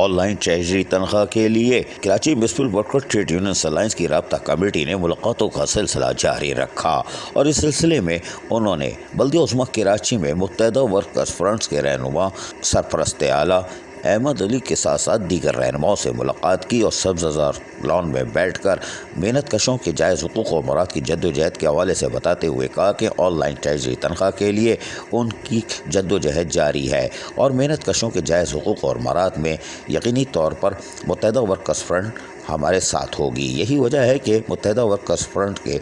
On line treasury تنخواہ کے لیے Karachi municipal worker trade union alliance کی رابطہ کمیٹی نے ملاقاتوں کا سلسلہ جاری رکھا اور اس سلسلے میں انہوں نے بلدیہ عظمیٰ کراچی میں متحدہ ورکرز فرنٹس کے رہنما سرپرست اعلیٰ احمد علی کے ساتھ ساتھ دیگر رہنماؤں سے ملاقات کی اور سبز زار لان میں بیٹھ کر محنت کشوں کے جائز حقوق اور مراد کی جدوجہد کے حوالے سے بتاتے ہوئے کہا کہ آن لائن ٹریجری تنخواہ کے لیے ان کی جدوجہد جاری ہے اور محنت کشوں کے جائز حقوق اور مراد میں یقینی طور پر متحدہ ورکرز فرنٹ ہمارے ساتھ ہوگی۔ یہی وجہ ہے کہ متحدہ ورکرز فرنٹ کے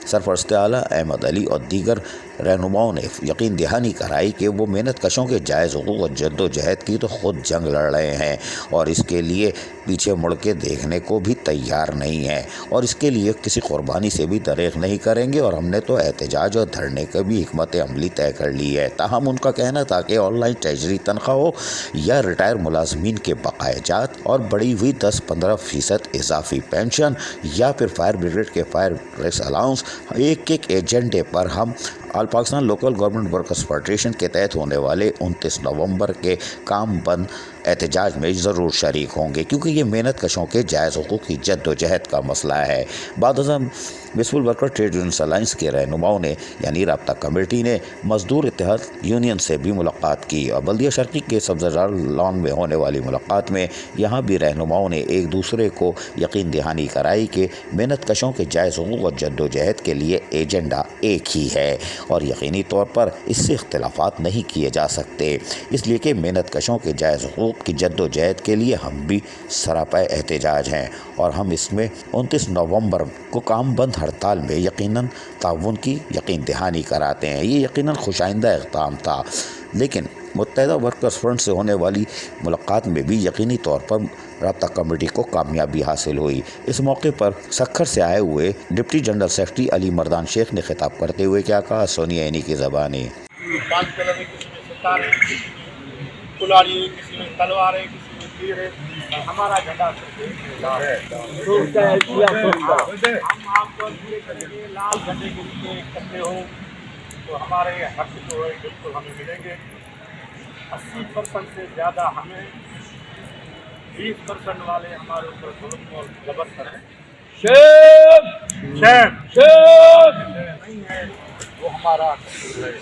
سرپرست اعلیٰ احمد علی اور دیگر رہنماؤں نے یقین دہانی کرائی کہ وہ محنت کشوں کے جائز حقوق اور جد و جہد کی تو خود جنگ لڑ رہے ہیں اور اس کے لیے پیچھے مڑ کے دیکھنے کو بھی تیار نہیں ہیں اور اس کے لیے کسی قربانی سے بھی دریغ نہیں کریں گے اور ہم نے تو احتجاج اور دھرنے کا بھی حکمت عملی طے کر لی ہے۔ تاہم ان کا کہنا تھا کہ آن لائن ٹریجری تنخواہ ہو یا ریٹائر ملازمین کے بقایا جات اور بڑھی ہوئی 10-15% اضافی پینشن یا پھر فائر بریگیڈ کے فائر ریس الاؤنس، ایک ایجنڈے پر ہم All Pakistan Local Government Workers Federation کے تحت ہونے والے 29 نومبر کے کام بند احتجاج میں ضرور شریک ہوں گے، کیونکہ یہ محنت کشوں کے جائز حقوق کی جد و جہد کا مسئلہ ہے۔ بعد ازاں municipal worker trade union alliance کے رہنماؤں نے یعنی رابطہ کمیٹی نے مزدور اتحاد یونین سے بھی ملاقات کی اور بلدیہ شرقی کے سبز زار لان میں ہونے والی ملاقات میں یہاں بھی رہنماؤں نے ایک دوسرے کو یقین دہانی کرائی کہ محنت کشوں کے جائز حقوق اور جد و جہد کے لیے ایجنڈا ایک ہی ہے اور یقینی طور پر اس سے اختلافات نہیں کیے جا سکتے، اس لیے کہ محنت کشوں کے جائز حقوق کی جد و جہد کے لیے ہم بھی سراپا احتجاج ہیں اور ہم اس میں 29 نومبر کو کام بند ہڑتال میں یقیناً تعاون کی یقین دہانی کراتے ہیں۔ یہ یقیناً خوش آئندہ اقدام تھا، لیکن متحدہ ورکرز فرنٹ سے ہونے والی ملاقات میں بھی یقینی طور پر رابطہ کمیٹی کو کامیابی حاصل ہوئی۔ اس موقع پر سکھر سے آئے ہوئے ڈپٹی جنرل سیکرٹری علی مردان شیخ نے خطاب کرتے ہوئے کیا کہا، سونی عینی کی زبانی۔ کسی میں تلوار ہے، کسی میں تیر ہے، ہمارا جھنڈا ہم آپ کو لال جھنڈے کے لیے اکٹھے ہو تو ہمارے حق جو ہے بالکل ہمیں ملیں گے۔ 80% سے زیادہ ہمیں 20% والے ہمارے اوپر ظلم اور جبر کریں، نہیں ہے وہ ہمارا قصور ہے،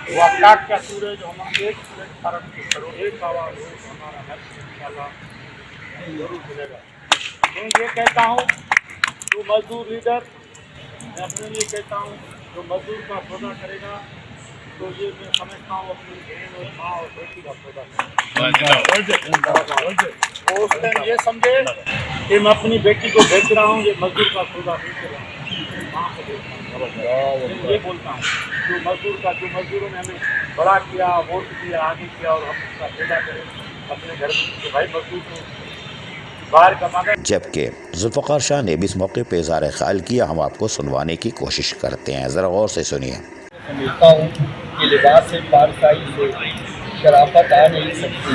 وہ افلاق کا قصور ہے جو ہم ایک فرق کرو، ایک آواز ہو تو ہمارا حق انشاءاللہ ضرور ملے گا۔ میں یہ کہتا ہوں جو مزدور لیڈر، میں اپنے لیے کہتا ہوں جو مزدور کا سودا کرے گا تو یہ میں سمجھتا ہوں اپنی بہن اور ماں اور بیٹی کا سودا کرے، وہ اس ٹائم یہ سمجھے کہ میں اپنی بیٹی کو بیچ رہا ہوں، یہ مزدور کا سودا بیچ رہا ہوں، ماں کو بیچ رہا ہوں۔ میں یہ بولتا ہوں جو مزدوروں نے ہمیں بڑا کیا، ووٹ دیا، آگے کیا اور ہم اس کا فائدہ کریں اپنے گھر میں کہ بھائی مزدور کو باہر کمانا۔ جبکہ ذوالفقار شاہ نے بھی اس موقع پہ اظہار خیال کیا، ہم آپ کو سنوانے کی کوشش کرتے ہیں، ذرا غور سے سنیے۔ سمجھتا ہوں کہ لباس پارسائی سے شرافت آ نہیں سکتی،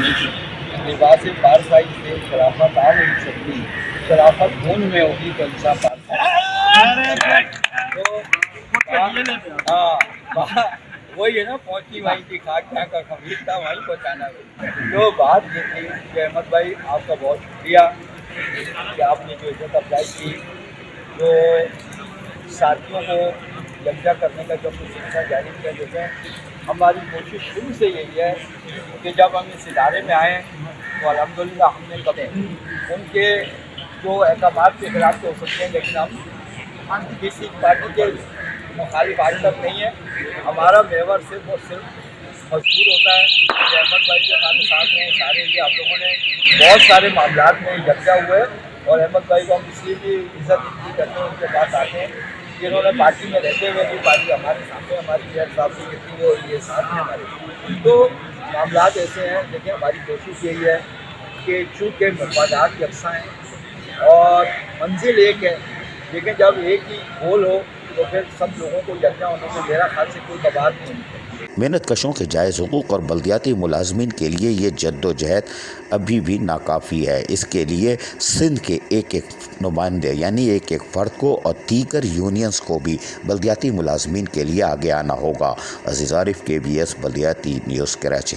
لباس پارسائی سے شرافت آ نہیں سکتی، شرافت خون میں ہوگی تو انصاف وہی ہے نا، پہنچی وہیں کی کھاک کھا کا خمیر تھا وہیں پہنچانا۔ تو بات یہ تھی کہ احمد بھائی آپ کا بہت شکریہ کہ آپ نے جو عزت افزائی کی، جو ساتھیوں کو یکجا کرنے کا جو سلسلہ جاری کیا۔ دیکھیں ہماری کوشش شروع سے یہی ہے کہ جب ہم اس ادارے میں آئیں تو الحمدللہ ہم نے کبھی ان کے جو احکامات کے خلاف تو ہو سکتے ہیں، لیکن ہم کسی پارٹی کے مخالف آج تک نہیں ہے۔ ہمارا محور صرف اور صرف مضبوط ہوتا ہے کہ احمد بھائی جو ہمارے ساتھ ہیں سارے لیے آپ لوگوں نے بہت سارے معاملات میں یکجا ہوئے اور احمد بھائی کو ہم اس لیے بھی عزت اتنی کرتے ہیں، ان کے پاس آتے ہیں کہ انہوں نے پارٹی میں رہتے ہوئے بھی پارٹی ہمارے سامنے، ہماری میئر صاحب سے کتنی وہ یہ ساتھ ہیں ہمارے، تو معاملات ایسے ہیں۔ دیکھیں ہماری کوشش یہی ہے کہ چونکہ مفادات یکساں ہیں اور منزل ایک ہے، لیکن جب ایک ہی گول ہو تو پھر سب لوگوں کو یکجا ہونے سے میرا خیال سے کوئی کباہت نہیں ہوتی۔ محنت کشوں کے جائز حقوق اور بلدیاتی ملازمین کے لیے یہ جد و جہد ابھی بھی ناکافی ہے، اس کے لیے سندھ کے ایک نمائندے یعنی ایک فرد کو اور دیگر یونینز کو بھی بلدیاتی ملازمین کے لیے آگے آنا ہوگا۔ عزیز عارف، KBS بلدیاتی نیوز، کراچی۔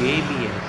KBS